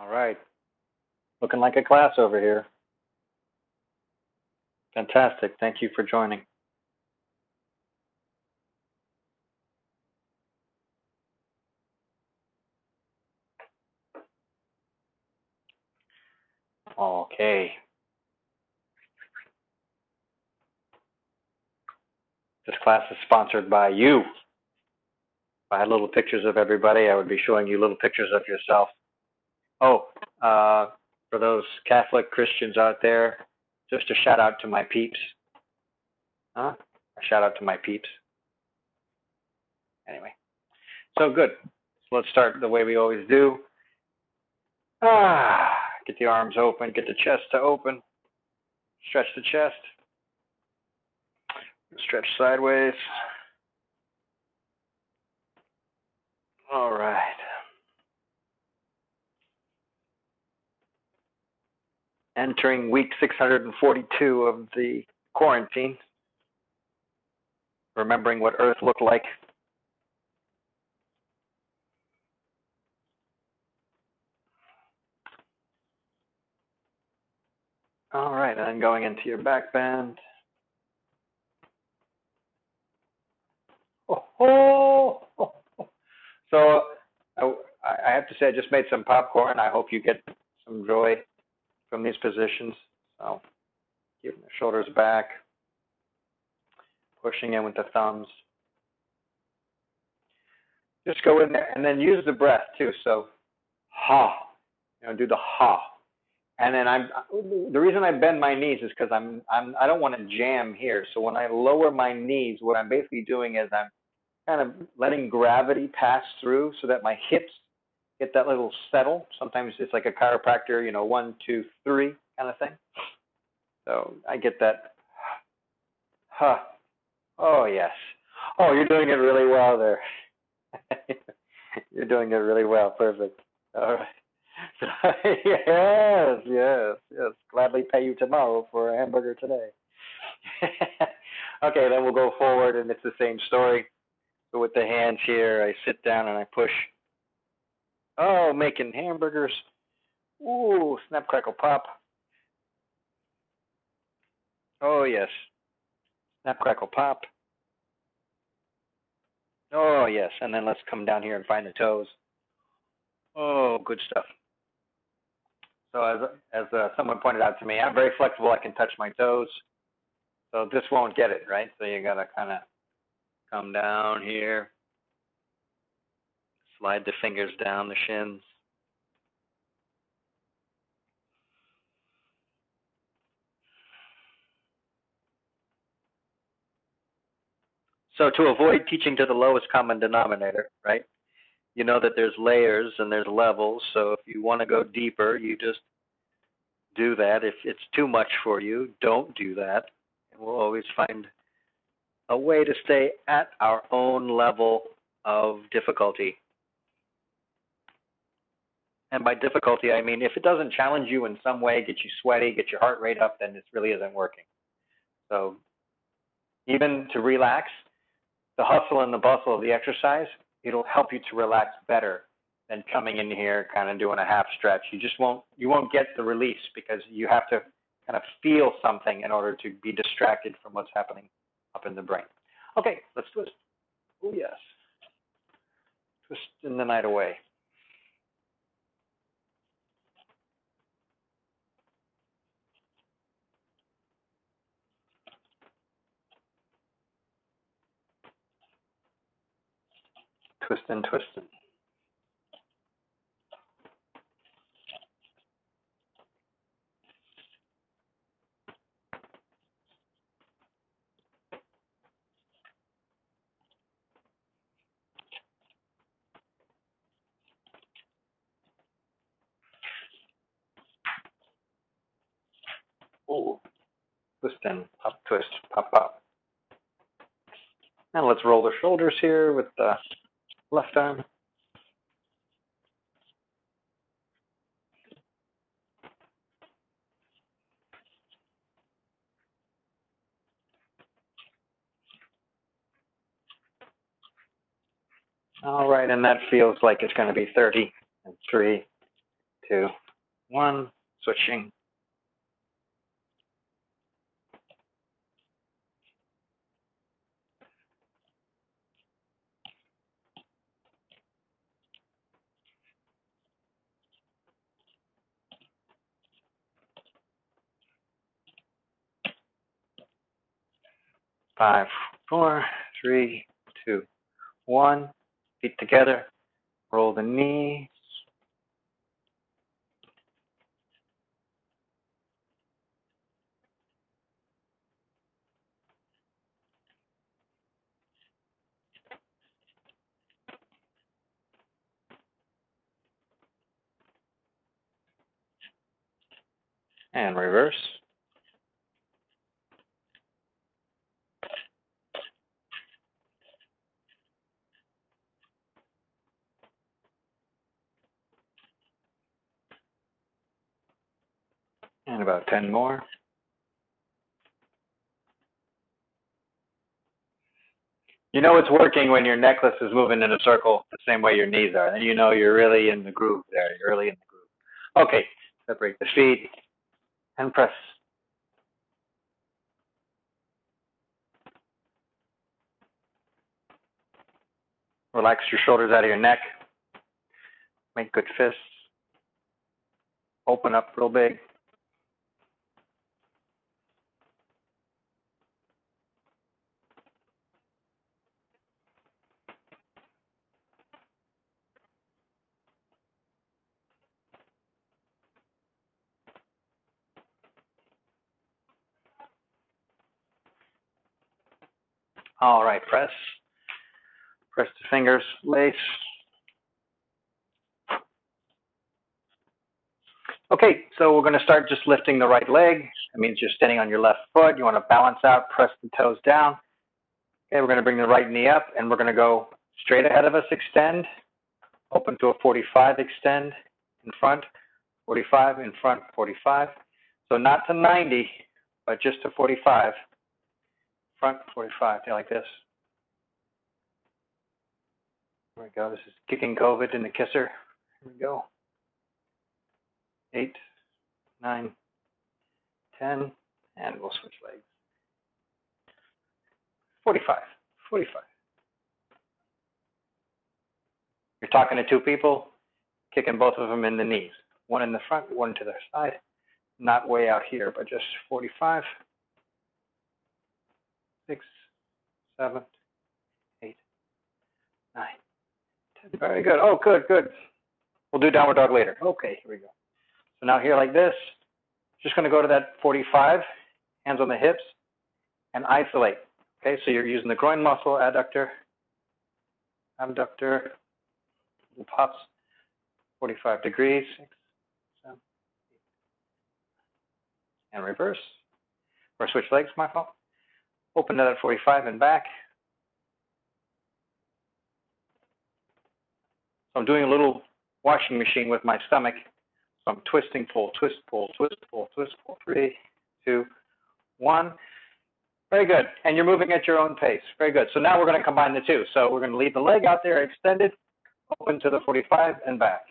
All right. Looking like a class over here. Fantastic. Thank you for joining. Okay. This class is sponsored by you. If I had little pictures of everybody, I would be showing you little pictures of yourself. Oh, for those Catholic Christians out there, just a shout out to my peeps. Huh? A shout out to my peeps. Anyway, so good. So let's start the way we always do. Get the arms open, get the chest to open. Stretch the chest. Stretch sideways. All right. Entering week 642 of the quarantine. Remembering what Earth looked like. All right, and then going into your back bend. So I have to say, I just made some popcorn. I hope you get some joy from these positions. So keeping the shoulders back, pushing in with the thumbs. Just go in there and then use the breath too. So ha, do the ha. And then the reason I bend my knees is because I don't want to jam here. So when I lower my knees, what I'm basically doing is I'm kind of letting gravity pass through so that my hips get that little settle. Sometimes it's like a chiropractor, 1, 2, 3 kind of thing. So I get that. Huh. Oh, yes. Oh, you're doing it really well there. You're doing it really well. Perfect. All right. Yes. Gladly pay you tomorrow for a hamburger today. Okay, then we'll go forward, and it's the same story. So with the hands here, I sit down and I push. Oh, making hamburgers. Ooh, snap, crackle, pop. Oh, yes. Snap, crackle, pop. Oh, yes. And then let's come down here and find the toes. Oh, good stuff. So as someone pointed out to me, I'm very flexible. I can touch my toes. So this won't get it, right? So you got to kind of come down here. Slide the fingers down the shins. So to avoid teaching to the lowest common denominator, right? You know that there's layers and there's levels. So if you want to go deeper, you just do that. If it's too much for you, don't do that. And we'll always find a way to stay at our own level of difficulty. And by difficulty, I mean if it doesn't challenge you in some way, get you sweaty, get your heart rate up, then this really isn't working. So even to relax, the hustle and the bustle of the exercise, it'll help you to relax better than coming in here kind of doing a half stretch. You won't get the release because you have to kind of feel something in order to be distracted from what's happening up in the brain. Okay, let's twist. Oh, yes. Twist in the night away. Twisting. Oh, twist in, pop, twist, pop, pop. Now let's roll the shoulders here with the left arm. All right, and that feels like it's going to be 30 and 3, 2, 1, switching. Five, 4, 3, 2, 1. Feet together. Roll the knees. And reverse. And about 10 more. You know it's working when your necklace is moving in a circle the same way your knees are. And you know you're really in the groove there. You're really in the groove. Okay, separate the feet and press. Relax your shoulders out of your neck. Make good fists. Open up real big. All right, press. Press the fingers, lace. Okay, so we're going to start just lifting the right leg. That means you're standing on your left foot. You want to balance out, press the toes down. Okay, we're going to bring the right knee up, and we're going to go straight ahead of us, extend, open to a 45, extend in front, 45 in front, 45. So not to 90, but just to 45. Front, 45, yeah, like this. There we go. This is kicking COVID in the kisser. Here we go. 8, 9, 10, and we'll switch legs. 45, 45. You're talking to two people, kicking both of them in the knees. One in the front, one to the side. Not way out here, but just 45, 6, 7, 8, 9, 10. Very good. Oh, good, good. We'll do downward dog later. Okay, here we go. So now here like this, just going to go to that 45, hands on the hips, and isolate. Okay, so you're using the groin muscle, adductor, abductor, little pops, 45 degrees, 6, 7, 8, and reverse. Or switch legs, my fault. Open to that 45 and back. So I'm doing a little washing machine with my stomach. So I'm twisting, pull, twist, pull, twist, pull, twist, pull. 3, 2, 1. Very good. And you're moving at your own pace. Very good. So now we're going to combine the two. So we're going to leave the leg out there extended, open to the 45 and back.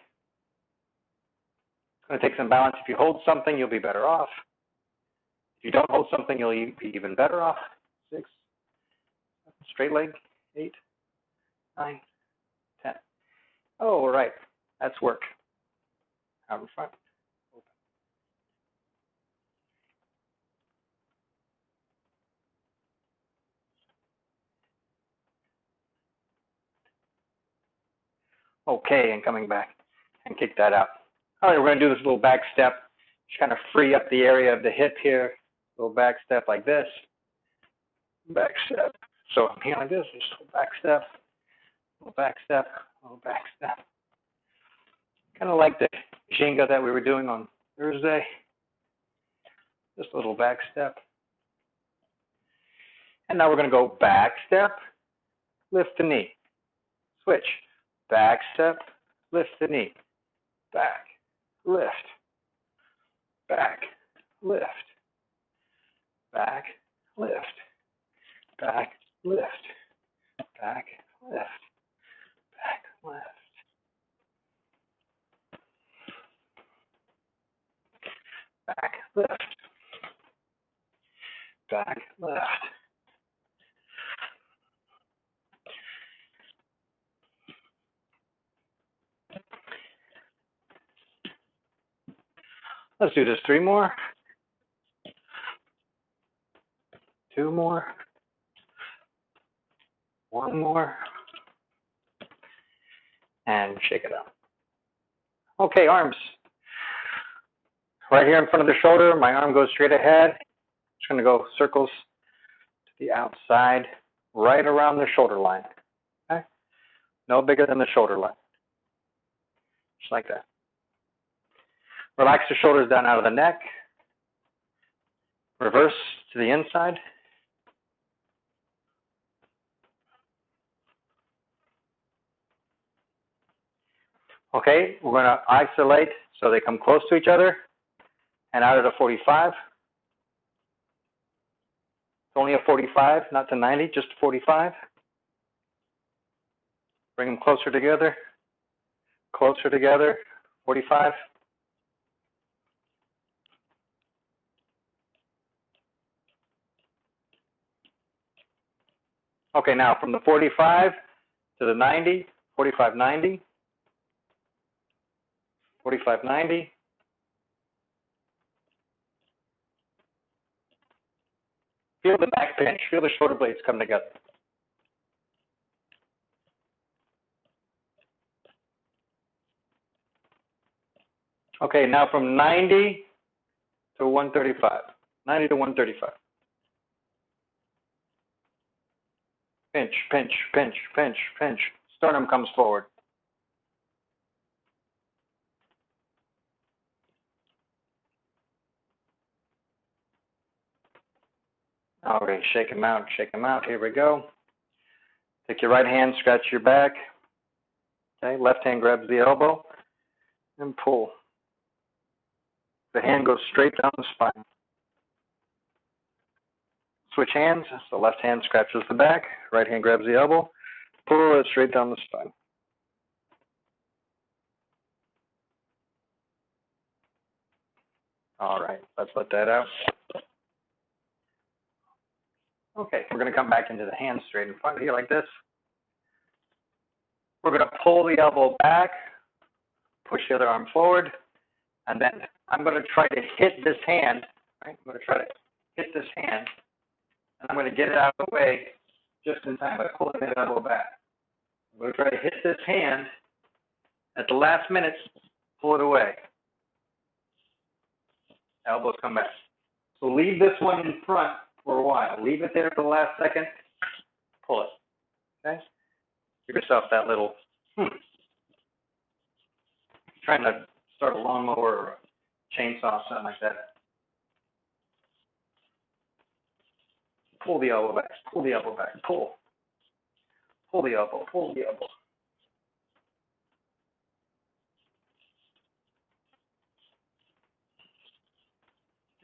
It's going to take some balance. If you hold something, you'll be better off. If you don't hold something, you'll be even better off. 6, 7, straight leg, 8, 9, 10. Oh, all right. That's work. Out in front. Okay, and coming back and kick that out. All right, we're going to do this little back step. Just kind of free up the area of the hip here. Little back step like this. Back step. So I'm here like this. Just a little back step. Little back step. Little back step. Kind of like the Jenga that we were doing on Thursday. Just a little back step. And now we're going to go back step, lift the knee. Switch. Back step, lift the knee. Back, lift. Back, lift. Back, lift. Back, lift. Back, lift. Back, lift. Let's do this 3 more. 2 more. 1 more. And shake it out. Okay, arms. Right here in front of the shoulder, my arm goes straight ahead. Just going to go circles to the outside, right around the shoulder line. Okay? No bigger than the shoulder line. Just like that. Relax the shoulders down out of the neck. Reverse to the inside. Okay, we're going to isolate so they come close to each other. And out of the 45. It's only a 45, not to 90, just 45. Bring them closer together. Closer together. 45. Okay, now from the 45 to the 90, 45, 90. 45, 90. Feel the back pinch. Feel the shoulder blades come together. Okay, now from 90 to 135. 90 to 135. Pinch, pinch, pinch, pinch, pinch. Sternum comes forward. All right, shake them out, shake them out. Here we go. Take your right hand, scratch your back. Okay, left hand grabs the elbow and pull. The hand goes straight down the spine. Switch hands. So left hand scratches the back, right hand grabs the elbow, pull it straight down the spine. All right, let's let that out. Okay, we're going to come back into the hand straight in front of you like this. We're going to pull the elbow back, push the other arm forward, and then I'm going to try to hit this hand. Right? I'm going to try to hit this hand, and I'm going to get it out of the way just in time by pulling the elbow back. I'm going to try to hit this hand at the last minute, pull it away. Elbows come back. So leave this one in front for a while. Leave it there for the last second, pull it. Okay? Give yourself that little, trying to start a lawnmower or a chainsaw, something like that. Pull the elbow back, pull the elbow back, pull. Pull the elbow, pull the elbow.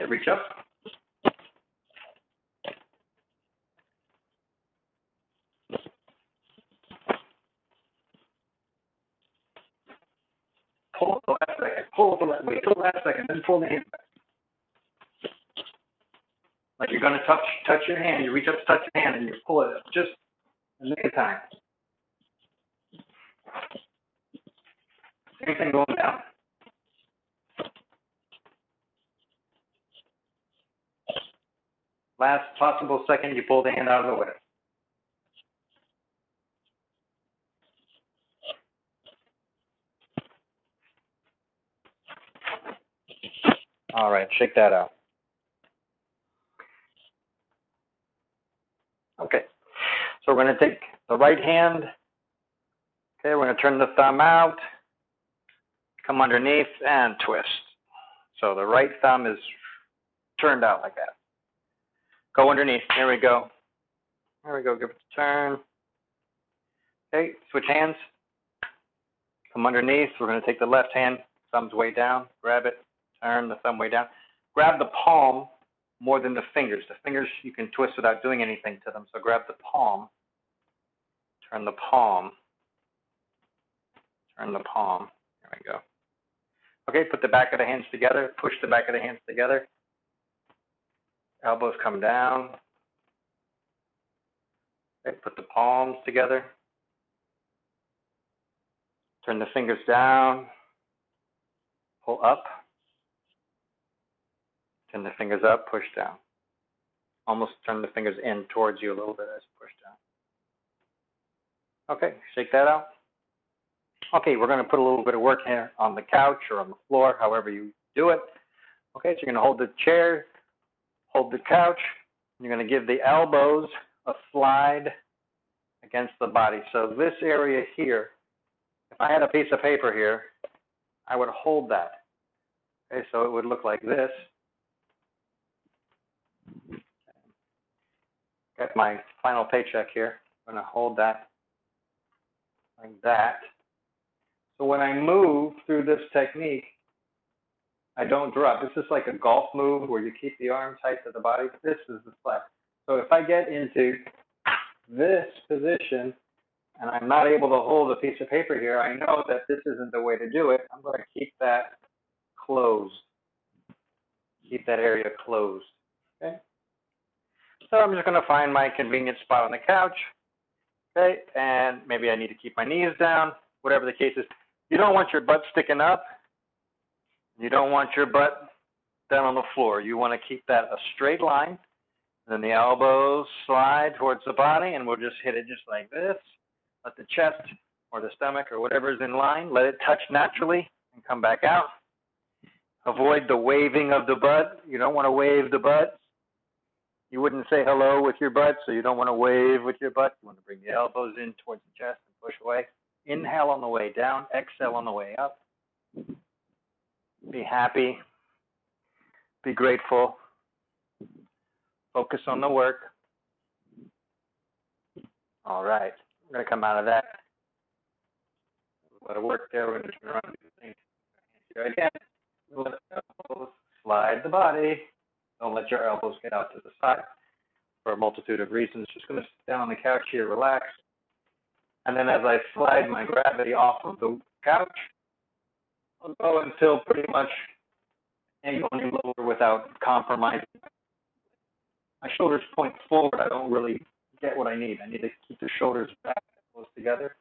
Okay, reach up. Pull it the last second, pull it the last, wait till the last second, then pull the hand back. Like you're going to touch your hand, you reach up to touch your hand and you pull it up just in the time. Same thing going down. Last possible second, you pull the hand out of the way. All right, shake that out. Okay, so we're going to take the right hand. Okay, we're going to turn the thumb out, come underneath, and twist. So the right thumb is turned out like that. Go underneath. Here we go. There we go. Give it a turn. Okay, switch hands. Come underneath. We're going to take the left hand. Thumb's way down. Grab it. Turn the thumb way down. Grab the palm more than the fingers. The fingers you can twist without doing anything to them. So grab the palm. Turn the palm. Turn the palm. There we go. Okay, put the back of the hands together. Push the back of the hands together. Elbows come down. Okay, put the palms together. Turn the fingers down. Pull up. Turn the fingers up, push down. Almost turn the fingers in towards you a little bit as you push down. Okay, shake that out. Okay, we're going to put a little bit of work here on the couch or on the floor, however you do it. Okay, so you're going to hold the chair, hold the couch. You're going to give the elbows a slide against the body. So this area here, if I had a piece of paper here, I would hold that. Okay, so it would look like this. Got my final paycheck here. I'm going to hold that like that. So when I move through this technique, I don't drop. This is like a golf move where you keep the arm tight to the body. This is the flex. So if I get into this position and I'm not able to hold a piece of paper here, I know that this isn't the way to do it. I'm going to keep that closed. Keep that area closed. Okay? So I'm just going to find my convenient spot on the couch. Okay? And maybe I need to keep my knees down, whatever the case is. You don't want your butt sticking up. You don't want your butt down on the floor. You want to keep that a straight line. Then the elbows slide towards the body, and we'll just hit it just like this. Let the chest or the stomach or whatever is in line, let it touch naturally and come back out. Avoid the waving of the butt. You don't want to wave the butt. You wouldn't say hello with your butt, so you don't want to wave with your butt. You want to bring the elbows in towards the chest and push away. Inhale on the way down, exhale on the way up. Be happy. Be grateful. Focus on the work. All right. We're going to come out of that. A lot of work there. We're going to turn around and do things. Here again. Let the elbows slide the body. Don't let your elbows get out to the side for a multitude of reasons. Just going to sit down on the couch here, relax. And then as I slide my gravity off of the couch, I'll go until pretty much any lower without compromising. My shoulders point forward. I don't really get what I need. I need to keep the shoulders back close together.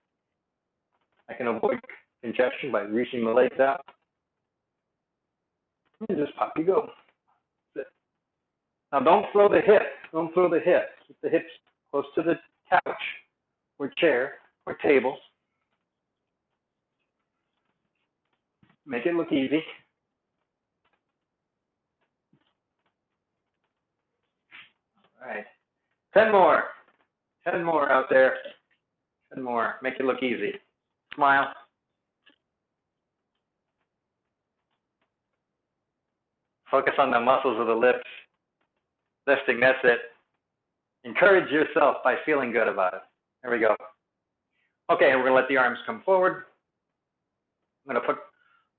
I can avoid congestion by reaching the legs out. And just pop you go. That's it. Now don't throw the hips. Don't throw the hips. Keep the hips close to the couch or chair or table. Make it look easy. All right. 10 more. 10 more out there. 10 more. Make it look easy. Smile. Focus on the muscles of the lips. Lifting, that's it. Encourage yourself by feeling good about it. There we go. Okay, we're going to let the arms come forward. I'm going to put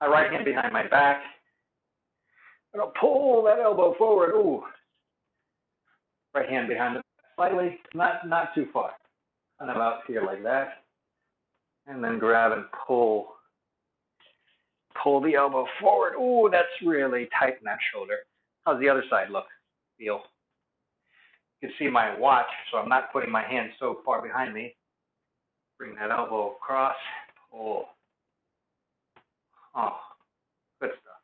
my right hand behind my back. I'm going to pull that elbow forward. Ooh. Right hand behind the back slightly, not too far. And about here like that. And then grab and pull. Pull the elbow forward. Ooh, that's really tight in that shoulder. How's the other side look? Feel? You can see my watch, so I'm not putting my hand so far behind me. Bring that elbow across. Pull. Oh, good stuff.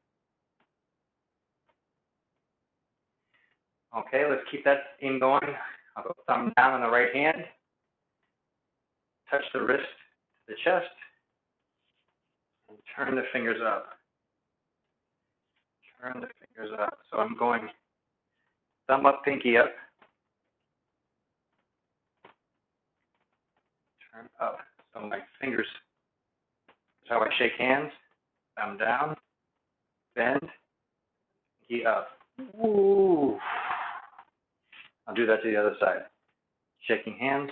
Okay, let's keep that theme going. I'll go thumb down on the right hand. Touch the wrist to the chest. And turn the fingers up. Turn the fingers up. So I'm going thumb up, pinky up. Turn up. So my fingers, that's how I shake hands. Thumb down, bend, pinky up. Ooh. I'll do that to the other side. Shaking hands,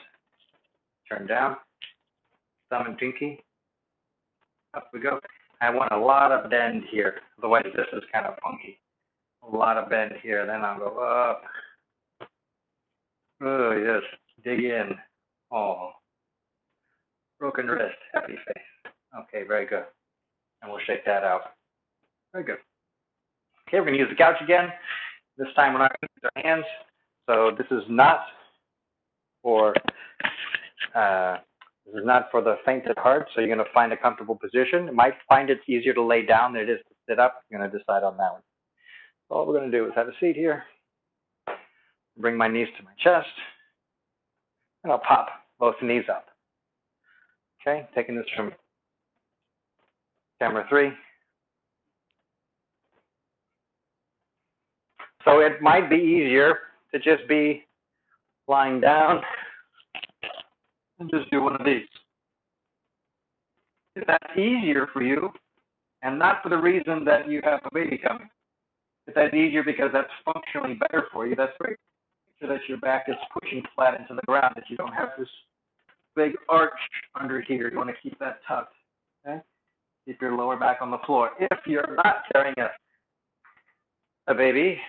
turn down, thumb and pinky. Up we go. I want a lot of bend here. Otherwise, this is kind of funky. A lot of bend here. Then I'll go up. Oh, yes. Dig in. Oh. Broken wrist. Happy face. Okay, very good. And we'll shake that out. Very good. Okay, we're going to use the couch again. This time we're not going to use our hands. So this is not for the faint at heart. So you're going to find a comfortable position. You might find it's easier to lay down than it is to sit up. You're going to decide on that one. All we're going to do is have a seat here, bring my knees to my chest, and I'll pop both knees up. Okay, taking this from camera 3. So it might be easier to just be lying down and just do one of these. If that's easier for you, and not for the reason that you have a baby coming, if that's easier because that's functionally better for you, that's great. So that your back is pushing flat into the ground, that you don't have this big arch under here. You want to keep that tucked. Okay? Keep your lower back on the floor. If you're not carrying a baby,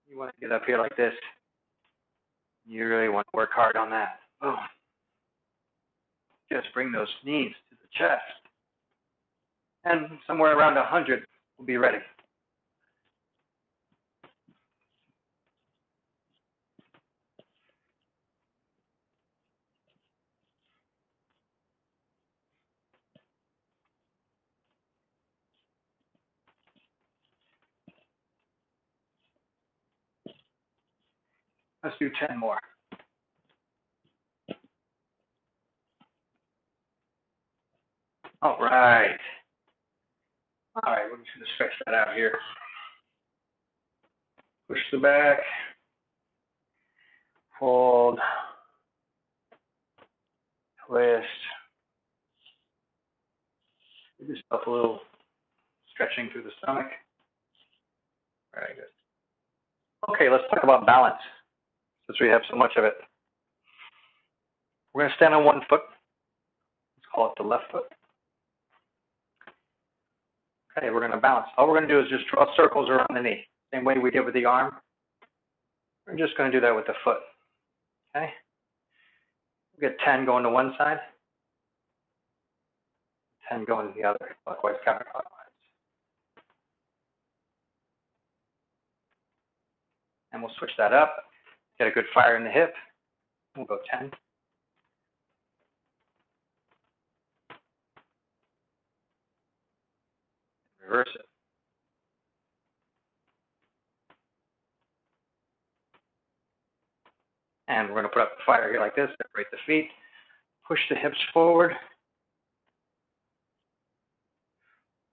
you want to get up here like this. You really want to work hard on that. Oh. Just bring those knees to the chest. And somewhere around 100 will be ready. Let's do 10 more. All right. All right, we're just going to stretch that out here. Push the back. Fold. Twist. Give yourself a little stretching through the stomach. Very good. Okay, let's talk about balance, since we have so much of it. We're going to stand on one foot. Let's call it the left foot. Okay, we're going to balance. All we're going to do is just draw circles around the knee. Same way we did with the arm. We're just going to do that with the foot. Okay? We'll get 10 going to one side. 10 going to the other, clockwise, counterclockwise. And we'll switch that up. Get a good fire in the hip. We'll go 10. Reverse it. And we're going to put up the fire here like this, separate the feet, push the hips forward,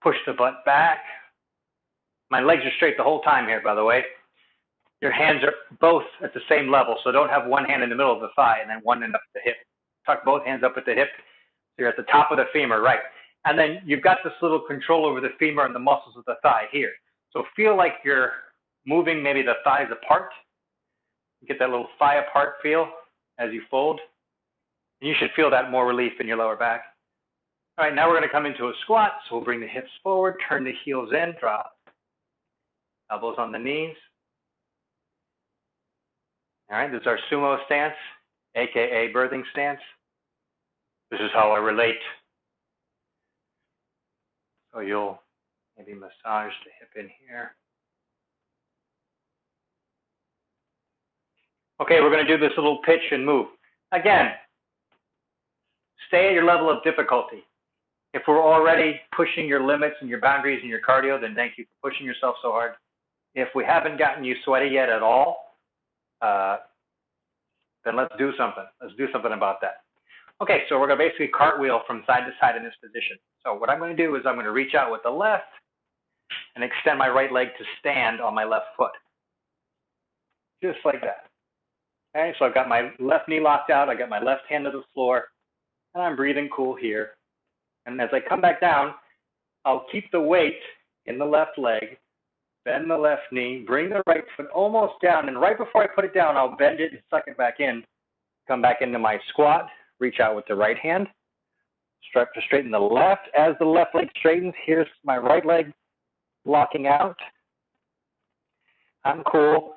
push the butt back. My legs are straight the whole time here, by the way. Your hands are both at the same level, so don't have one hand in the middle of the thigh and then one end up at the hip. Tuck both hands up at the hip, so you're at the top of the femur, right. And then you've got this little control over the femur and the muscles of the thigh here. So feel like you're moving maybe the thighs apart. Get that little thigh apart feel as you fold. And you should feel that more relief in your lower back. All right, now we're going to come into a squat. So we'll bring the hips forward, turn the heels in, drop. Elbows on the knees. All right, this is our sumo stance, AKA birthing stance. This is how I relate. So you'll maybe massage the hip in here. Okay, we're going to do this little pitch and move. Again, stay at your level of difficulty. If we're already pushing your limits and your boundaries and your cardio, then thank you for pushing yourself so hard. If we haven't gotten you sweaty yet at all, then let's do something. Let's do something about that. Okay, so we're going to basically cartwheel from side to side in this position. So what I'm going to do is I'm going to reach out with the left and extend my right leg to stand on my left foot. Just like that. Okay, so I've got my left knee locked out, I got my left hand to the floor, and I'm breathing cool here. And as I come back down, I'll keep the weight in the left leg, bend the left knee, bring the right foot almost down, and right before I put it down, I'll bend it and suck it back in, come back into my squat, reach out with the right hand, start to straighten the left. As the left leg straightens, here's my right leg locking out. I'm cool,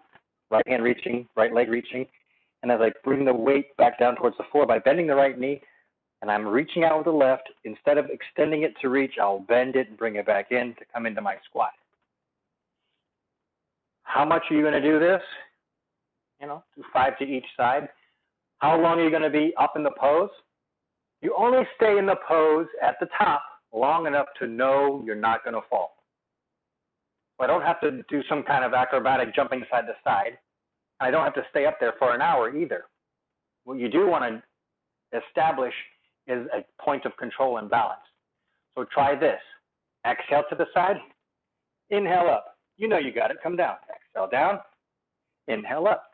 right hand reaching, right leg reaching. And as I bring the weight back down towards the floor by bending the right knee, and I'm reaching out with the left, instead of extending it to reach, I'll bend it and bring it back in to come into my squat. How much are you going to do this? You know, do 5 to each side. How long are you going to be up in the pose? You only stay in the pose at the top long enough to know you're not going to fall. So I don't have to do some kind of acrobatic jumping side to side. I don't have to stay up there for an hour either. What you do want to establish is a point of control and balance. So try this. Exhale to the side. Inhale up. You know you got it. Come down. Exhale down. Inhale up.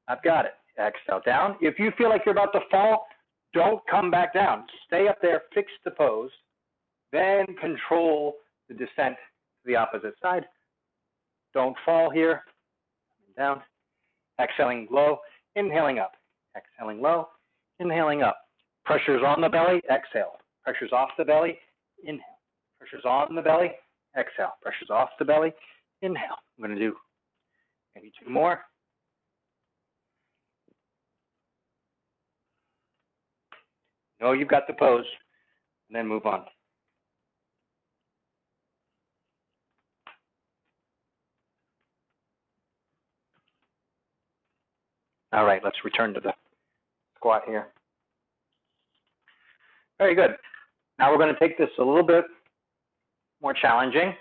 I've got it. Exhale down. If you feel like you're about to fall, don't come back down. Stay up there, fix the pose, then control the descent to the opposite side. Don't fall here. Down. Exhaling low, inhaling up. Exhaling low, inhaling up. Pressure's on the belly, exhale. Pressure's off the belly, inhale. Pressure's on the belly, exhale. Pressure's off the belly, inhale. I'm going to do maybe 2 more. Know you've got the pose, and then move on. All right, let's return to the squat here. Very good. Now we're going to take this a little bit more challenging.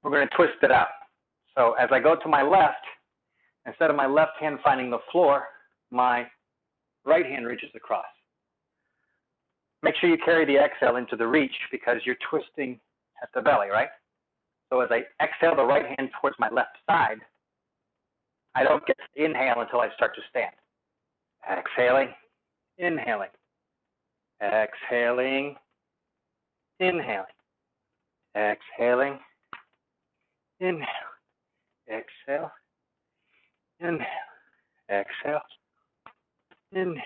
We're going to twist it out. So as I go to my left, instead of my left hand finding the floor, my right hand reaches across. Make sure you carry the exhale into the reach because you're twisting at the belly, right? So as I exhale the right hand towards my left side, I don't get to inhale until I start to stand. Exhaling, inhaling. Exhaling, inhaling. Exhaling, inhale. Exhale, inhale. Exhale, inhale.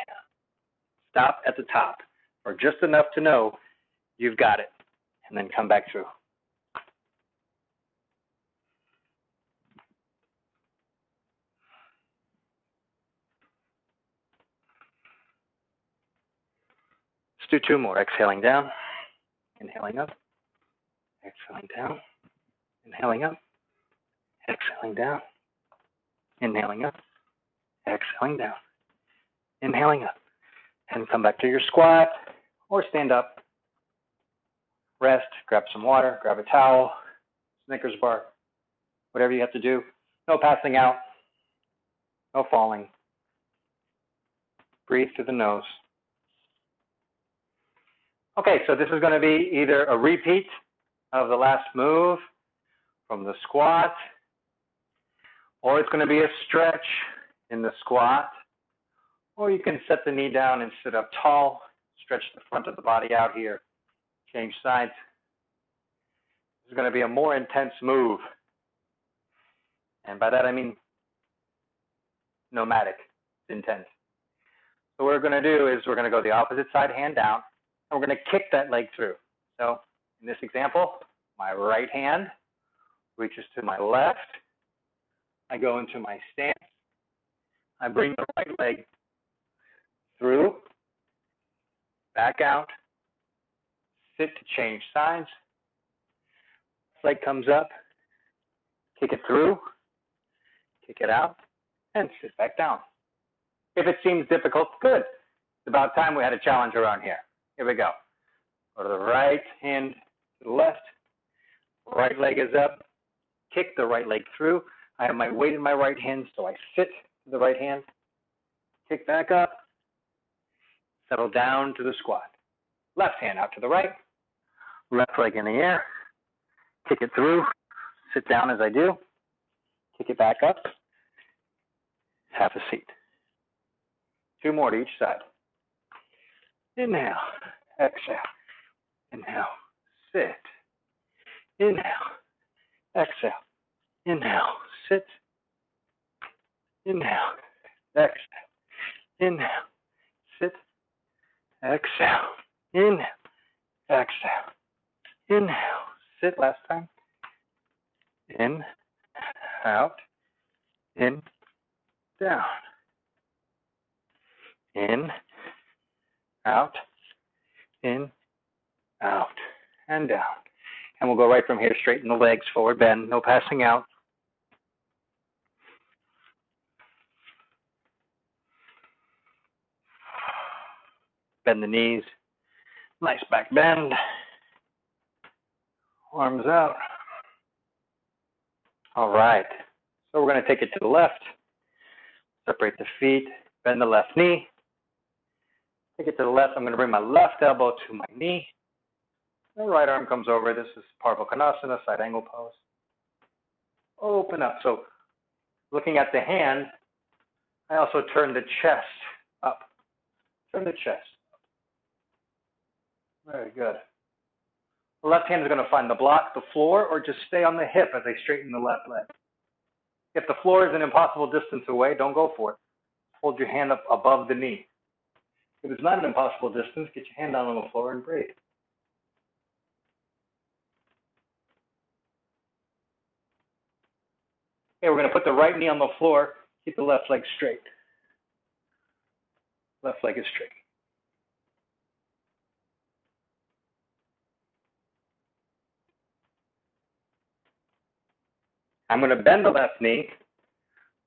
Stop at the top, or just enough to know you've got it, and then come back through. Let's do 2 more. Exhaling down, inhaling up, exhaling down, inhaling up, exhaling down, inhaling up, exhaling down, inhaling up, and come back to your squat or stand up, rest, grab some water, grab a towel, Snickers bar, whatever you have to do. No passing out, no falling. Breathe through the nose. Okay, so this is going to be either a repeat of the last move from the squat, or it's going to be a stretch in the squat, or you can set the knee down and sit up tall, stretch the front of the body out here, change sides. This is going to be a more intense move. And by that I mean nomadic, intense. So what we're going to do is we're going to go the opposite side, hand down, and we're going to kick that leg through. So in this example, my right hand reaches to my left. I go into my stance. I bring the right leg through, back out, sit to change sides. Leg comes up, kick it through, kick it out, and sit back down. If it seems difficult, good. It's about time we had a challenge around here. Here we go. Go to the right hand to the left. Right leg is up. Kick the right leg through. I have my weight in my right hand, so I sit to the right hand. Kick back up. Settle down to the squat. Left hand out to the right. Left leg in the air. Kick it through. Sit down as I do. Kick it back up. Have a seat. 2 more to each side. Inhale. Exhale. Inhale. Sit. Inhale. Exhale. Inhale. Sit. Inhale. Exhale. Inhale. Sit. Exhale. Inhale. Exhale. Inhale. Sit last time. In. Out. In. Down. In. Out. In. Out. And down. And we'll go right from here, straighten the legs, forward bend, no passing out. Bend the knees. Nice back bend. Arms out. All right. So we're going to take it to the left. Separate the feet. Bend the left knee. Take it to the left. I'm going to bring my left elbow to my knee. The right arm comes over. This is Parva Konasana, side angle pose. Open up. So looking at the hand, I also turn the chest up. Turn the chest. Very good. The left hand is going to find the block, the floor, or just stay on the hip as I straighten the left leg. If the floor is an impossible distance away, don't go for it. Hold your hand up above the knee. If it's not an impossible distance, get your hand down on the floor and breathe. Okay, we're going to put the right knee on the floor. Keep the left leg straight. Left leg is straight. I'm going to bend the left knee,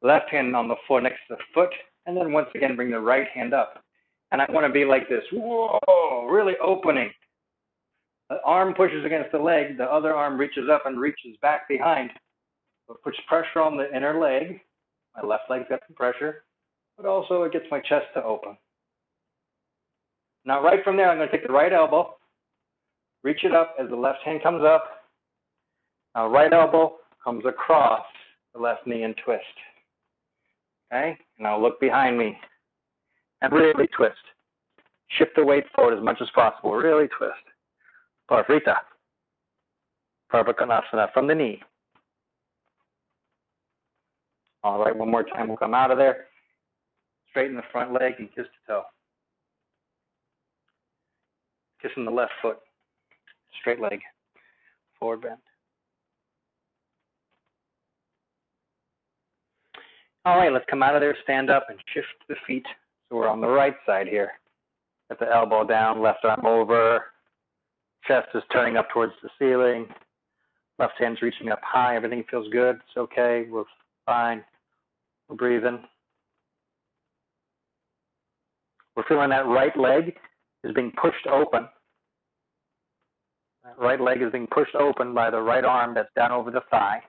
left hand on the floor next to the foot, and then once again bring the right hand up. And I want to be like this. Whoa, really opening. The arm pushes against the leg. The other arm reaches up and reaches back behind. So it puts pressure on the inner leg. My left leg's got some pressure, but also it gets my chest to open. Now right from there, I'm going to take the right elbow, reach it up as the left hand comes up. Now right elbow comes across the left knee and twist. Okay, now look behind me and really twist. Shift the weight forward as much as possible. Really twist. Parvrita. Parva Konasana from the knee. All right, one more time. We'll come out of there. Straighten the front leg and kiss the toe. Kissing the left foot. Straight leg. Forward bend. All right, let's come out of there, stand up, and shift the feet. So we're on the right side here. Get the elbow down, left arm over. Chest is turning up towards the ceiling. Left hand's reaching up high. Everything feels good. It's okay. We're fine. We're breathing. We're feeling that right leg is being pushed open. That right leg is being pushed open by the right arm that's down over the thigh.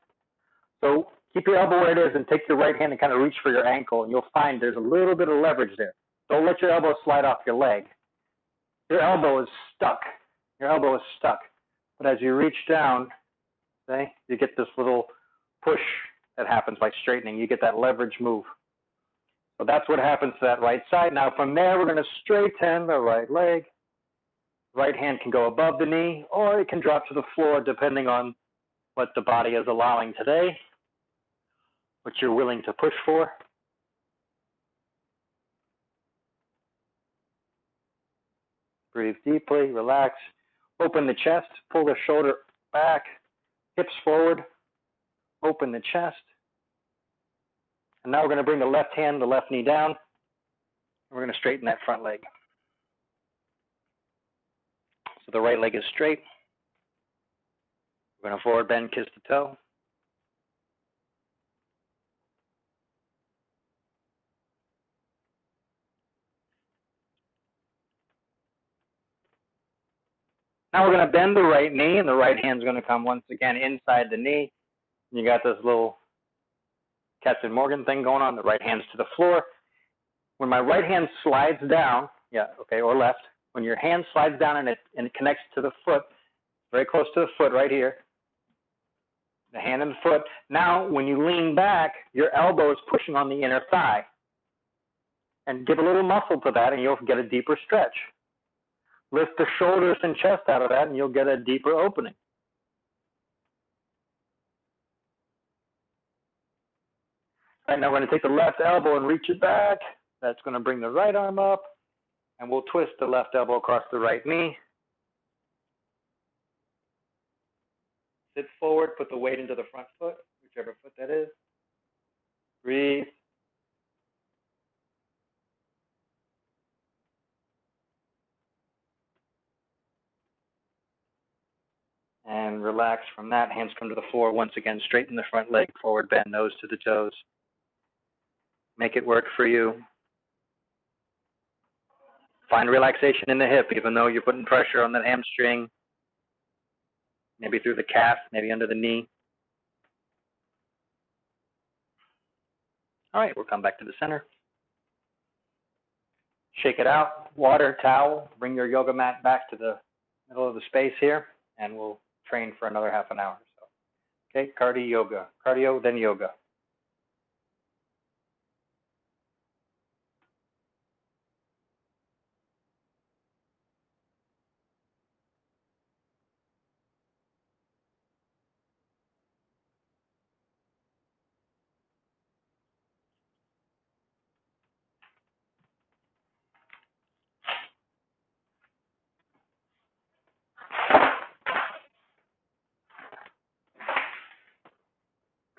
So keep your elbow where it is and take your right hand and kind of reach for your ankle, and you'll find there's a little bit of leverage there. Don't let your elbow slide off your leg. Your elbow is stuck. Your elbow is stuck. But as you reach down, okay, you get this little push that happens by straightening. You get that leverage move. So that's what happens to that right side. Now from there, we're going to straighten the right leg. Right hand can go above the knee, or it can drop to the floor depending on what the body is allowing today, what you're willing to push for. Breathe deeply, relax. Open the chest, pull the shoulder back, hips forward, open the chest. And now we're going to bring the left hand, the left knee down. We're going to straighten that front leg. So the right leg is straight. We're going to forward bend, kiss the toe. Now we're going to bend the right knee, and the right hand's going to come once again inside the knee. You got this little Captain Morgan thing going on. The right hand's to the floor. When my right hand slides down, or left, when your hand slides down and it connects to the foot, very close to the foot right here, the hand and the foot. Now, when you lean back, your elbow is pushing on the inner thigh. And give a little muscle to that, and you'll get a deeper stretch. Lift the shoulders and chest out of that, and you'll get a deeper opening. All right, now we're going to take the left elbow and reach it back. That's going to bring the right arm up, and we'll twist the left elbow across the right knee. Sit forward, put the weight into the front foot, whichever foot that is. Breathe. And relax from that. Hands come to the floor. Once again, straighten the front leg, forward bend, nose to the toes. Make it work for you. Find relaxation in the hip, even though you're putting pressure on the hamstring, maybe through the calf, maybe under the knee. All right, we'll come back to the center. Shake it out, water, towel, bring your yoga mat back to the middle of the space here, and we'll train for another half an hour or so. Okay, cardio, then yoga.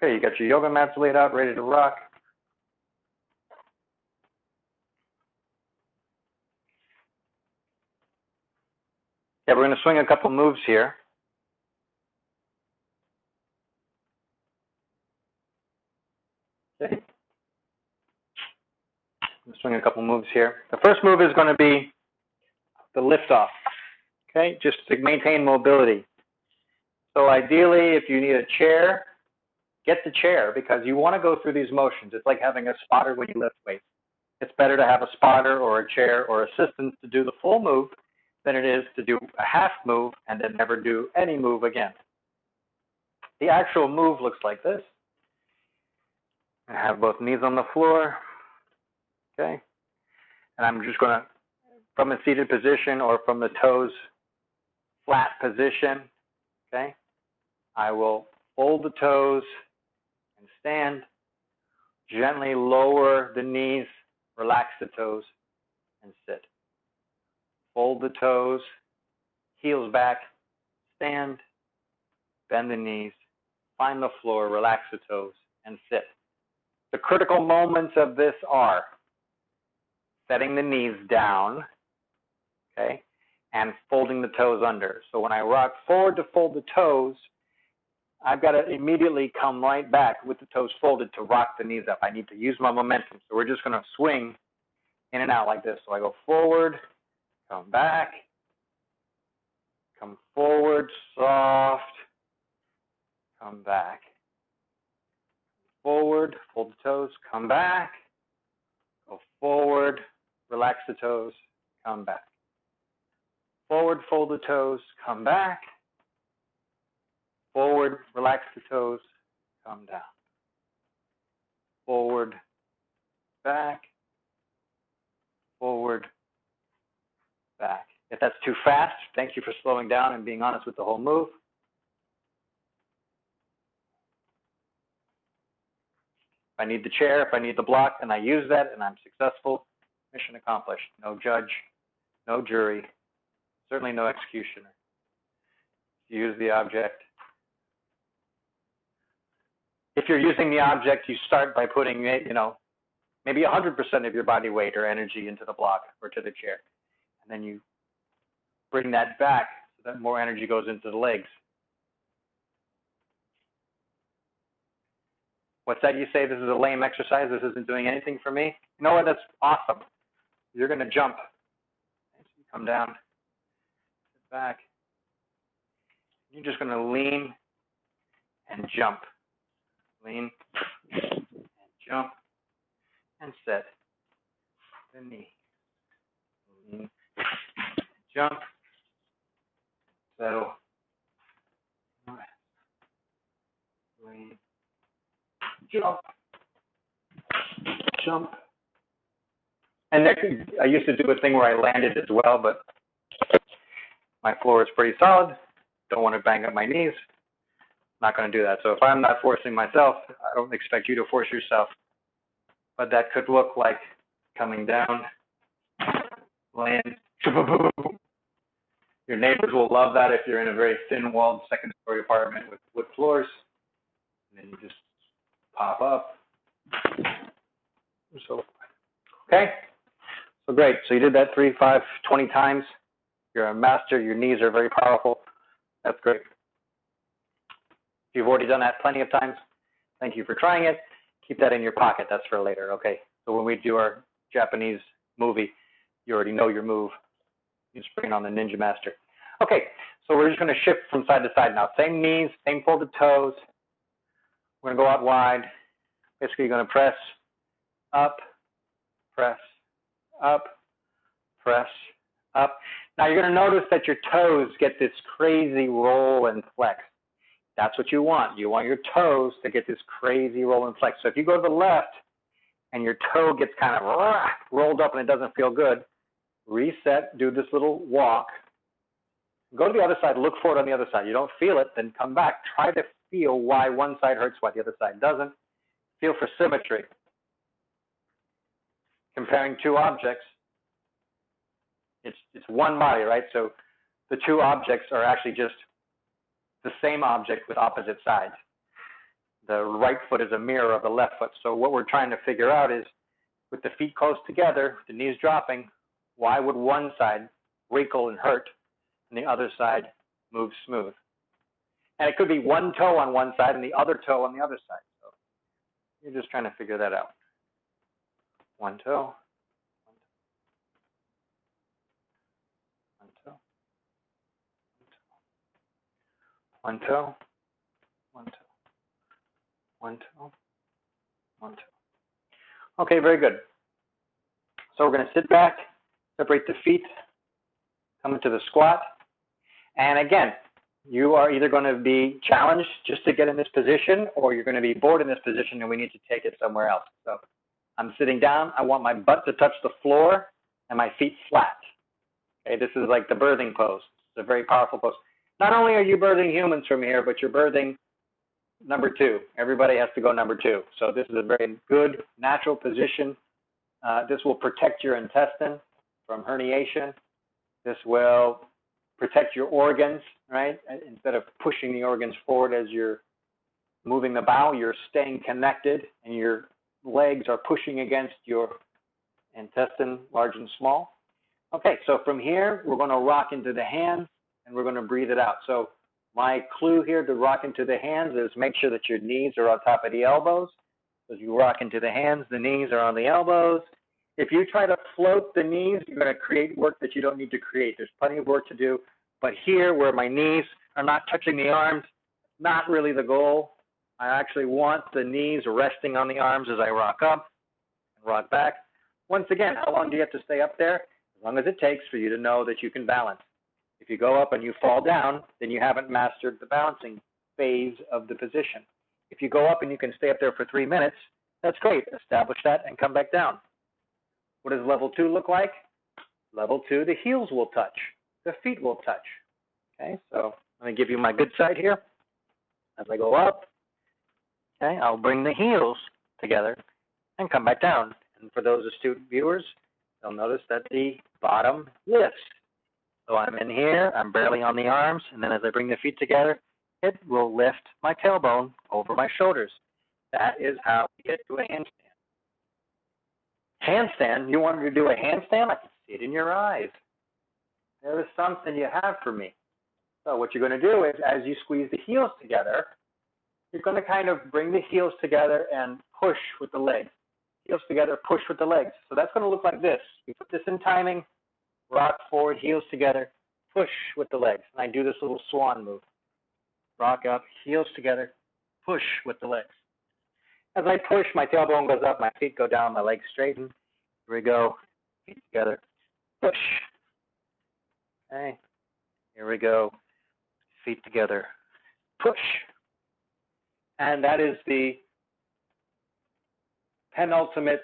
Okay, you got your yoga mats laid out, ready to rock. Yeah, we're going to swing a couple moves here. Okay. I'm swing a couple moves here. The first move is going to be the lift off. Okay, just to maintain mobility. So ideally, if you need a chair, get the chair because you want to go through these motions. It's like having a spotter when you lift weights. It's better to have a spotter or a chair or assistance to do the full move than it is to do a half move and then never do any move again. The actual move looks like this. I have both knees on the floor, okay? And I'm just going to, from a seated position or from the toes flat position, okay? I will fold the toes and stand, gently lower the knees, relax the toes, and sit. Fold the toes, heels back, stand, bend the knees, find the floor, relax the toes, and sit. The critical moments of this are setting the knees down, okay, and folding the toes under. So when I rock forward to fold the toes, I've got to immediately come right back with the toes folded to rock the knees up. I need to use my momentum. So we're just going to swing in and out like this. So I go forward, come back, come forward, soft, come back. Forward, fold the toes, come back, go forward, relax the toes, come back. Forward, fold the toes, come back. Forward, relax the toes, come down. Forward, back, forward, back. If that's too fast, thank you for slowing down and being honest with the whole move. If I need the chair, if I need the block, and I use that and I'm successful, mission accomplished. No judge, no jury, certainly no executioner. Use the object. If you're using the object, you start by putting, maybe 100% of your body weight or energy into the block or to the chair. And then you bring that back so that more energy goes into the legs. What's that you say? This is a lame exercise. This isn't doing anything for me. You know what? That's awesome. You're going to jump. Come down, sit back. You're just going to lean and jump. Lean and jump and set the knee. Lean, jump, settle, lean, jump, jump. And I used to do a thing where I landed as well, but my floor is pretty solid. Don't want to bang up my knees. Not going to do that. So if I'm not forcing myself, I don't expect you to force yourself. But that could look like coming down, land. Your neighbors will love that if you're in a very thin-walled second-story apartment with wood floors. And then you just pop up. So, okay. So great. So you did that 3, 5, 20 times. You're a master. Your knees are very powerful. That's great. You've already done that plenty of times. Thank you for trying it. Keep that in your pocket. That's for later. Okay. So when we do our Japanese movie, you already know your move. You just bring it on the Ninja Master. Okay. So we're just going to shift from side to side now. Same knees, same folded toes. We're going to go out wide. Basically, you're going to press up, press, up, press, up. Now you're going to notice that your toes get this crazy roll and flex. That's what you want. You want your toes to get this crazy roll and flex. So if you go to the left and your toe gets kind of rolled up and it doesn't feel good, reset, do this little walk. Go to the other side, look for it on the other side. You don't feel it, then come back. Try to feel why one side hurts, why the other side doesn't. Feel for symmetry. Comparing two objects, it's one body, right? So the two objects are actually just the same object with opposite sides. The right foot is a mirror of the left foot. So what we're trying to figure out is, with the feet close together, the knees dropping, why would one side wrinkle and hurt and the other side move smooth? And it could be one toe on one side and the other toe on the other side. So you're just trying to figure that out. One toe, one toe, one toe, one toe, one toe, one toe. Okay, very good. So we're going to sit back, separate the feet, come into the squat. And again, you are either going to be challenged just to get in this position, or you're going to be bored in this position and we need to take it somewhere else. So I'm sitting down. I want my butt to touch the floor and my feet flat. Okay, this is like the birthing pose. It's a very powerful pose. Not only are you birthing humans from here, but you're birthing number two. Everybody has to go number two. So this is a very good, natural position. This will protect your intestine from herniation. This will protect your organs, right? Instead of pushing the organs forward as you're moving the bowel, you're staying connected and your legs are pushing against your intestine, large and small. Okay, so from here, we're going to rock into the hands and we're going to breathe it out. So my clue here to rock into the hands is make sure that your knees are on top of the elbows. As you rock into the hands, the knees are on the elbows. If you try to float the knees, you're going to create work that you don't need to create. There's plenty of work to do. But here, where my knees are not touching the arms, not really the goal. I actually want the knees resting on the arms as I rock up and rock back. Once again, how long do you have to stay up there? As long as it takes for you to know that you can balance. If you go up and you fall down, then you haven't mastered the balancing phase of the position. If you go up and you can stay up there for 3 minutes, that's great. Establish that and come back down. What does level 2 look like? Level 2, the heels will touch. The feet will touch. Okay, so let me give you my good side here. As I go up, okay, I'll bring the heels together and come back down. And for those astute viewers, they'll notice that the bottom lifts. So I'm in here, I'm barely on the arms, and then as I bring the feet together, it will lift my tailbone over my shoulders. That is how we get to a handstand. Handstand, you wanted to do a handstand? I can see it in your eyes. There is something you have for me. So what you're going to do is, as you squeeze the heels together, you're going to kind of bring the heels together and push with the legs. Heels together, push with the legs. So that's going to look like this. You put this in timing, rock forward, heels together, push with the legs. And I do this little swan move. Rock up, heels together, push with the legs. As I push, my tailbone goes up, my feet go down, my legs straighten. Here we go, feet together, push. Okay, here we go, feet together, push. And that is the penultimate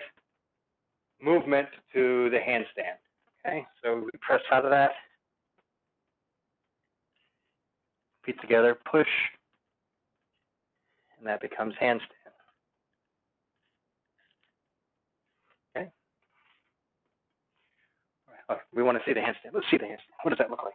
movement to the handstand. Okay, so we press out of that, feet together, push, and that becomes handstand. Okay. All right. We want to see the handstand. Let's see the handstand. What does that look like?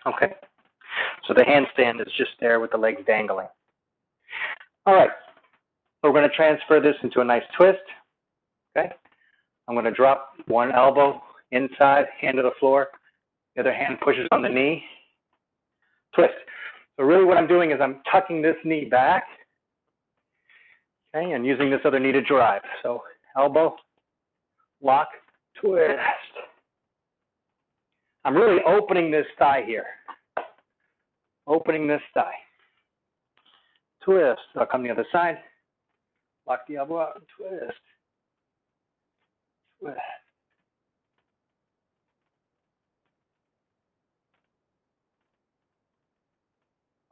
Okay. So the handstand is just there with the legs dangling. All right. So we're going to transfer this into a nice twist. Okay. I'm going to drop one elbow inside, hand to the floor. The other hand pushes on the knee. Twist. So So really what I'm doing is I'm tucking this knee back, okay, and using this other knee to drive. So elbow, lock, twist. I'm really opening this thigh here. Opening this thigh. Twist. I'll come the other side. Lock the elbow out and twist. Twist.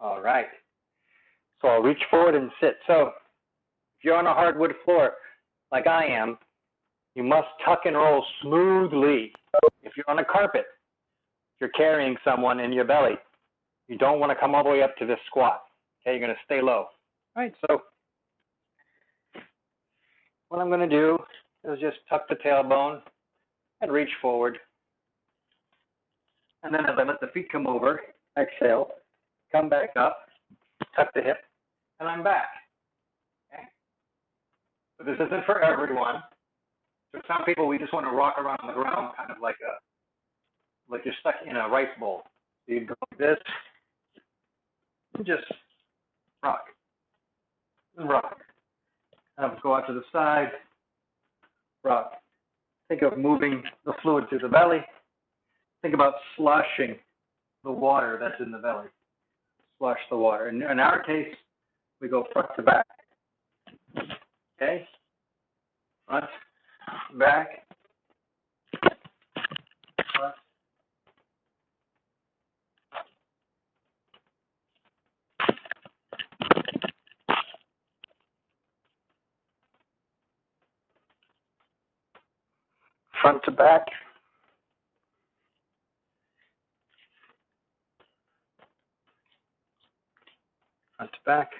All right. So I'll reach forward and sit. So if you're on a hardwood floor like I am, you must tuck and roll smoothly. If you're on a carpet, if you're carrying someone in your belly, you don't want to come all the way up to this squat. Okay, you're going to stay low. All right, so what I'm going to do is just tuck the tailbone and reach forward. And then as I let the feet come over, exhale, come back up, tuck the hip, and I'm back. Okay? So this isn't for everyone. For some people, we just want to rock around the ground, kind of like you're stuck in a rice bowl. So you go like this, and just rock, and rock. Go out to the side, rock. Think of moving the fluid through the belly. Think about slushing the water that's in the belly. Flush the water. In our case, we go front to back. Okay? Front, back, front. Front to back. Front to back.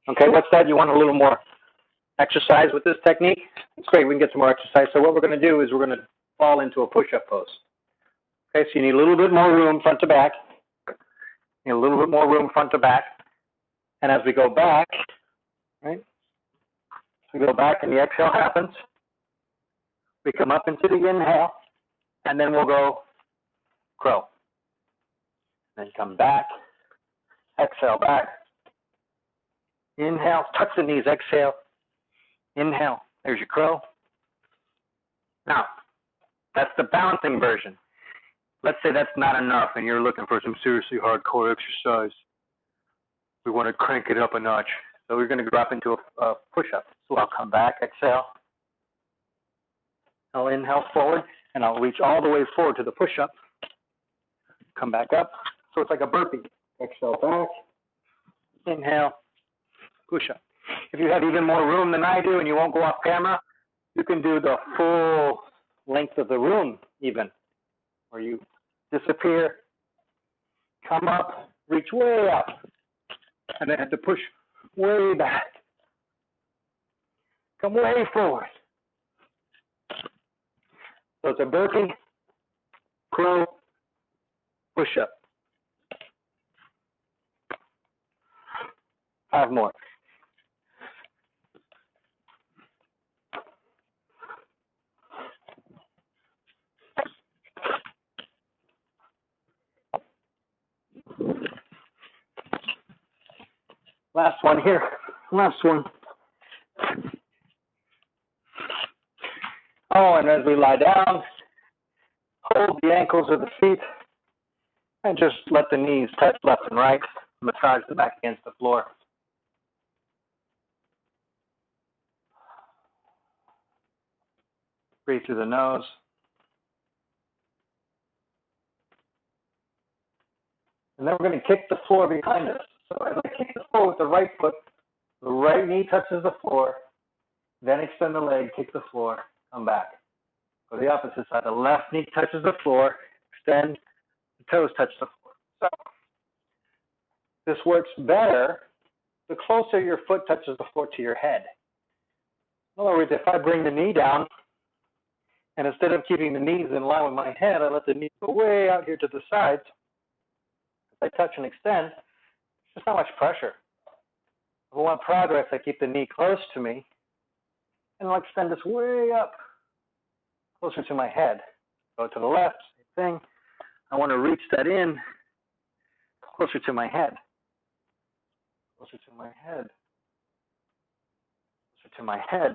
Okay, what's that? You want a little more exercise with this technique? It's great, we can get some more exercise. So what we're going to do is we're going to fall into a push-up pose. Okay, so you need a little bit more room front to back. You need a little bit more room front to back. And as we go back, right, we go back and the exhale happens. We come up into the inhale, and then we'll go crow. Then come back, exhale back. Inhale, touch the knees, exhale. Inhale, there's your crow. Now, that's the balancing version. Let's say that's not enough and you're looking for some seriously hardcore exercise. We want to crank it up a notch. So we're going to drop into a push-up. So I'll come back, exhale. I'll inhale forward, and I'll reach all the way forward to the push-up. Come back up. So it's like a burpee. Exhale back. Inhale. Push-up. If you have even more room than I do and you won't go off camera, you can do the full length of the room even, where you disappear, come up, reach way up, and then have to push way back. Come way forward. So it's a burpee, crow, push-up. 5 more. Last one here. Last one. Oh, and as we lie down, hold the ankles of the feet and just let the knees touch left and right. Massage the back against the floor. Breathe through the nose. And then we're going to kick the floor behind us. So as I kick the floor with the right foot, the right knee touches the floor, then extend the leg, kick the floor, come back. Go to the opposite side. The left knee touches the floor, extend, the toes touch the floor. So this works better the closer your foot touches the floor to your head. In other words, if I bring the knee down, and instead of keeping the knees in line with my head, I let the knees go way out here to the sides. If I touch and extend, there's not much pressure. If I want progress, I keep the knee close to me, and I'll extend this way up. closer to my head. Go to the left, same thing. I want to reach that in closer to my head. Closer to my head. Closer to my head.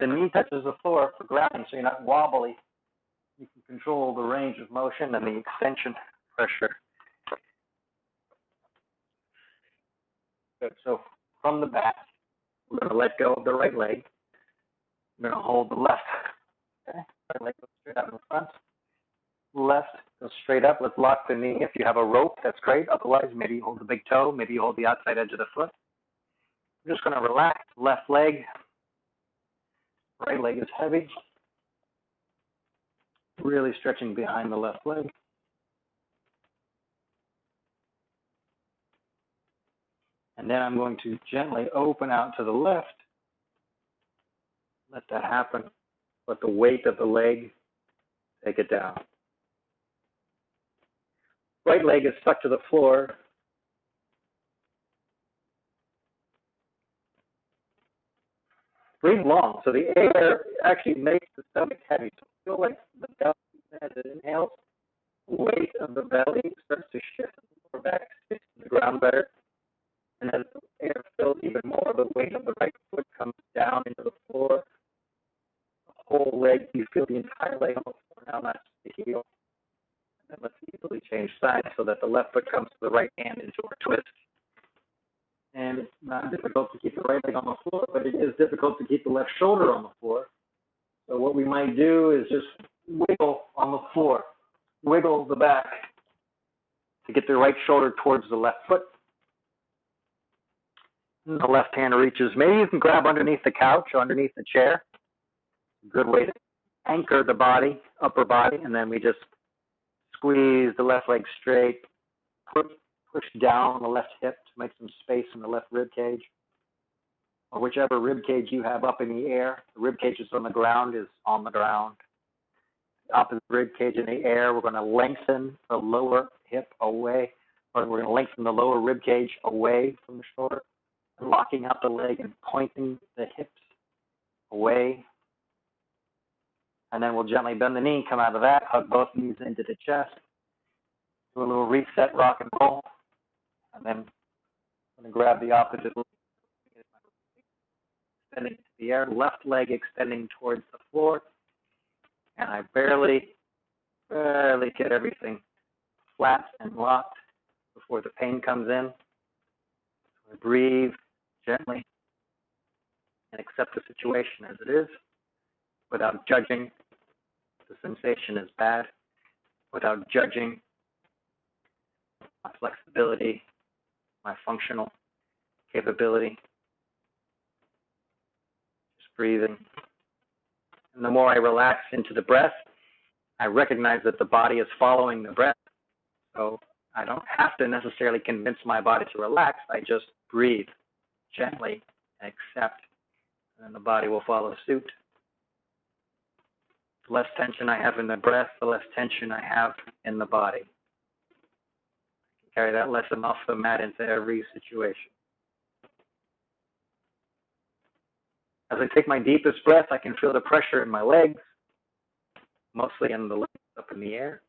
The knee touches the floor for grabbing, so you're not wobbly. You can control the range of motion and the extension pressure. Good. So from the back, we're going to let go of the right leg. We're going to hold the left. Okay. Right leg goes straight out in front. Left goes straight up. Let's lock the knee. If you have a rope, that's great. Otherwise, maybe you hold the big toe. Maybe you hold the outside edge of the foot. We're just going to relax. Left leg. Right leg is heavy. Really stretching behind the left leg. And then I'm going to gently open out to the left. Let that happen. Let the weight of the leg take it down. Right leg is stuck to the floor. Breathe long. So the air actually makes the stomach heavy. So feel like the belly, as it inhales, the weight of the belly starts to shift more back to the ground better. And as the air fills even more, the weight of the right foot comes down into the floor. The whole leg, you feel the entire leg on the floor now, not just the heel. And let's easily change sides so that the left foot comes to the right hand into a twist. And it's not difficult to keep the right leg on the floor, but it is difficult to keep the left shoulder on the floor. So what we might do is just wiggle on the floor, wiggle the back to get the right shoulder towards the left foot. And the left hand reaches. Maybe you can grab underneath the couch or underneath the chair. Good way to anchor the body, upper body, and then we just squeeze the left leg straight, push down the left hip to make some space in the left rib cage, or whichever rib cage you have up in the air. The rib cage is on the ground, is on the ground. The opposite rib cage in the air, we're going to lengthen the lower hip away, or we're going to lengthen the lower rib cage away from the shoulder, locking out the leg and pointing the hips away. And then we'll gently bend the knee, come out of that, hug both knees into the chest, do a little reset, rock and roll. And then I'm going to grab the opposite leg, extending to the air, left leg extending towards the floor. And I barely get everything flat and locked before the pain comes in. So I breathe gently and accept the situation as it is without judging. The sensation is bad, without judging my flexibility, my functional capability. Just breathing. And the more I relax into the breath, I recognize that the body is following the breath. So I don't have to necessarily convince my body to relax. I just breathe gently and accept, and then the body will follow suit. The less tension I have in the breath, the less tension I have in the body. I can carry that lesson off the mat into every situation. As I take my deepest breath, I can feel the pressure in my legs, mostly in the legs up in the air.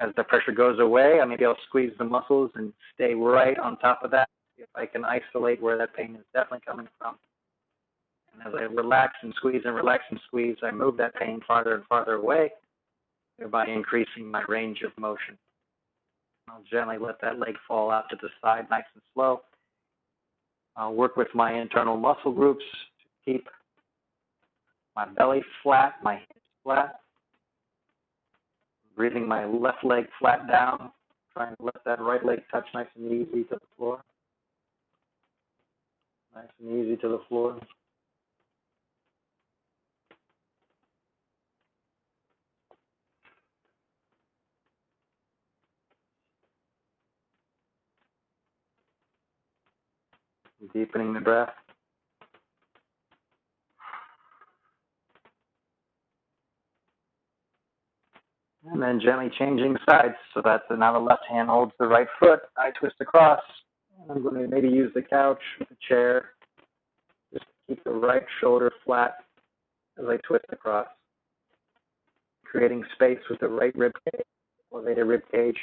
As the pressure goes away, maybe I'll squeeze the muscles and stay right on top of that. If I can isolate where that pain is definitely coming from. And as I relax and squeeze and relax and squeeze, I move that pain farther and farther away, thereby increasing my range of motion. I'll gently let that leg fall out to the side, nice and slow. I'll work with my internal muscle groups to keep my belly flat, my hips flat. Breathing my left leg flat down, trying to let that right leg touch nice and easy to the floor. Nice and easy to the floor. Deepening the breath. And then gently changing sides so that now the left hand holds the right foot. I twist across. I'm going to maybe use the couch, the chair, just Keep the right shoulder flat as I twist across, creating space with the right rib cage, elevated rib cage,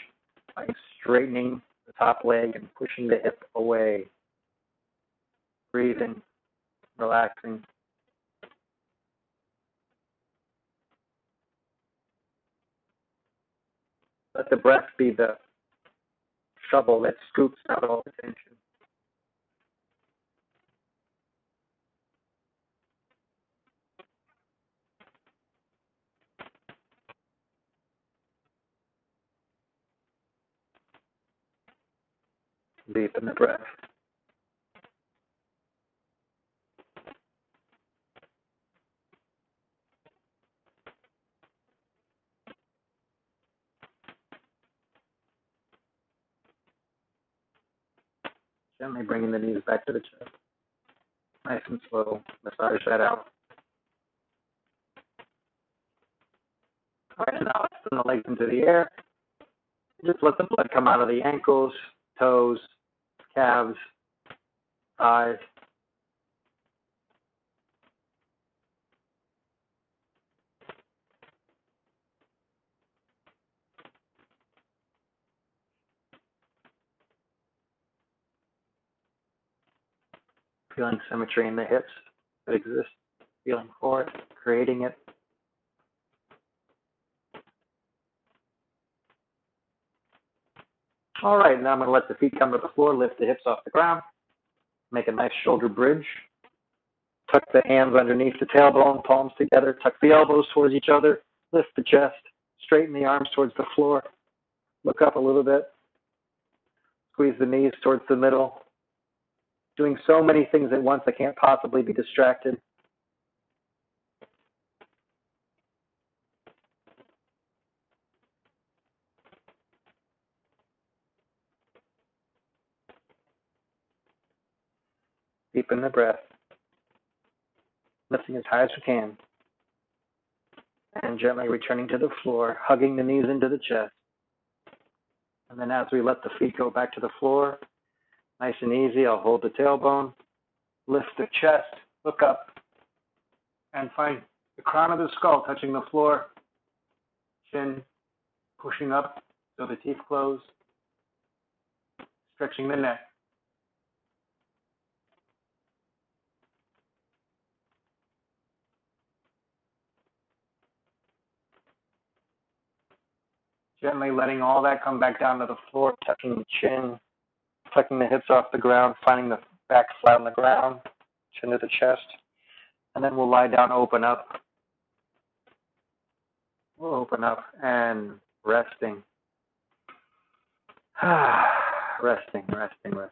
by straightening the top leg and pushing the hip away. Breathing, relaxing. Let the breath be the shovel that scoops out all the tension. Deepen the breath. Gently bringing the knees back to the chest. Nice and slow. Massage that out. All right, now send the legs into the air. Just let the blood come out of the ankles, toes, calves, thighs. Feeling symmetry in the hips that exists. Feeling for it, creating it. All right, now I'm going to let the feet come to the floor, lift the hips off the ground, make a nice shoulder bridge. Tuck the hands underneath the tailbone, palms together, tuck the elbows towards each other, lift the chest, straighten the arms towards the floor, look up a little bit, squeeze the knees towards the middle. Doing so many things at once, I can't possibly be distracted. Deepen the breath, lifting as high as we can, and gently returning to the floor, hugging the knees into the chest. And then as we let the feet go back to the floor, nice and easy, I'll hold the tailbone, lift the chest, look up, and find the crown of the skull touching the floor, chin pushing up so the teeth close, stretching the neck. Gently letting all that come back down to the floor, tucking the chin, tucking the hips off the ground, finding the back flat on the ground, chin to the chest. And then we'll lie down, open up. We'll open up and resting. resting, resting, resting.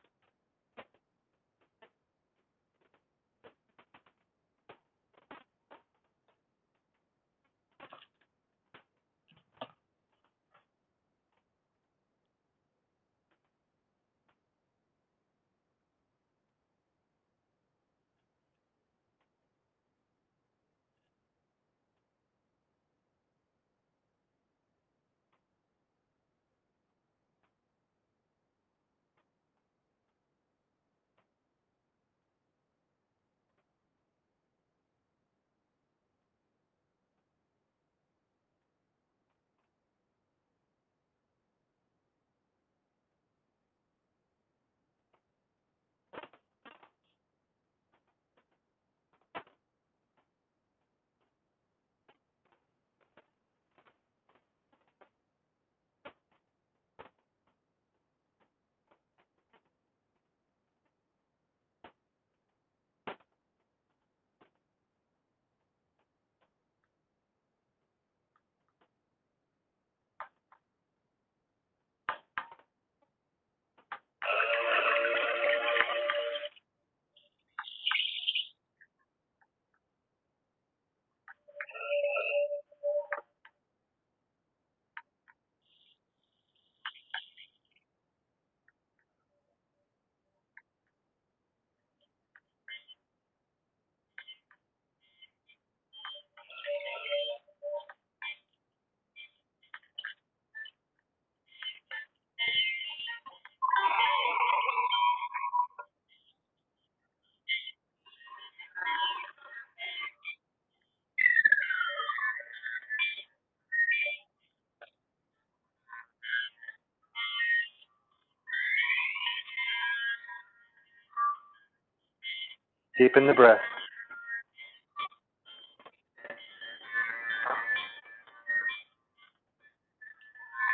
Deepen the breath.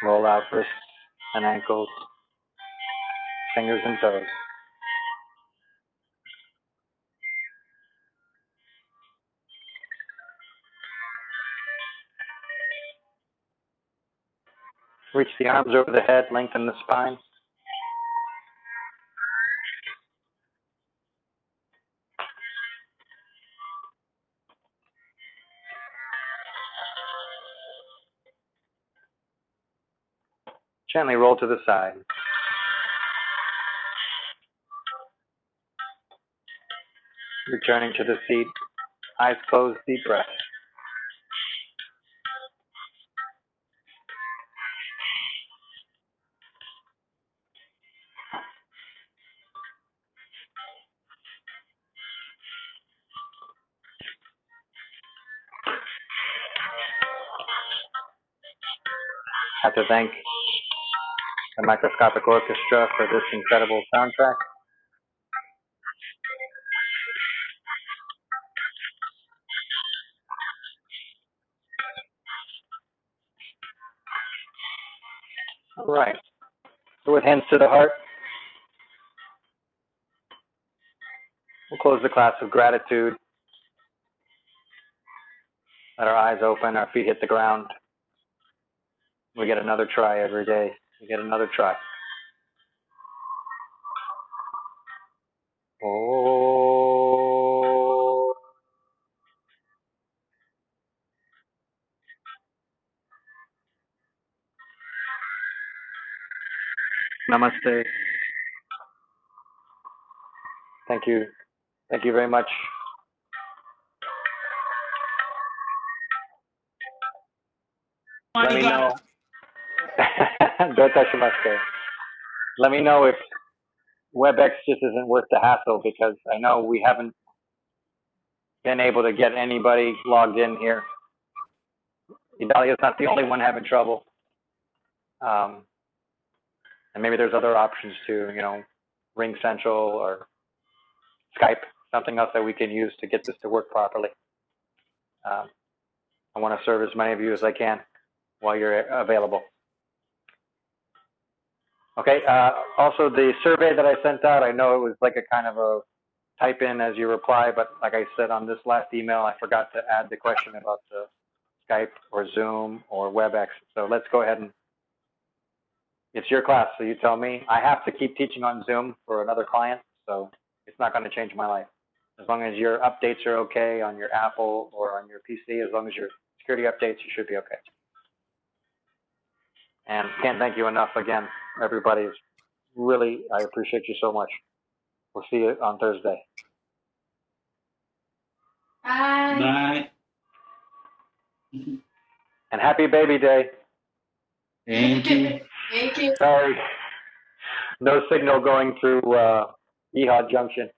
Roll out wrists and ankles, fingers and toes. Reach the arms over the head, lengthen the spine. Gently roll to the side. Returning to the seat, eyes closed, deep breath. I have to thank the Microscopic Orchestra for this incredible soundtrack. All right. So with hands to the heart, we'll close the class with gratitude. Let our eyes open, our feet hit the ground. We get another try every day. We get another try. Oh. Namaste. Thank you. Thank you very much. Let me know. Let me know if WebEx just isn't worth the hassle, because I know we haven't been able to get anybody logged in here. Idalia's not the only one having trouble. And maybe there's other options too, Ring Central or Skype, something else that we can use to get this to work properly. I want to serve as many of you as I can while you're available. Okay, also the survey that I sent out, I know it was like a kind of a type in as you reply, but like I said on this last email, I forgot to add the question about the Skype or Zoom or WebEx. So let's go ahead and, it's your class, so you tell me. I have to keep teaching on Zoom for another client, so it's not going to change my life. As long as your updates are okay on your Apple or on your PC, as long as your security updates, you should be okay. And can't thank you enough again, everybody. Really, I appreciate you so much. We'll see you on Thursday. Bye. And happy baby day. Thank you. Thank you. Sorry. No signal going through Ehud Junction.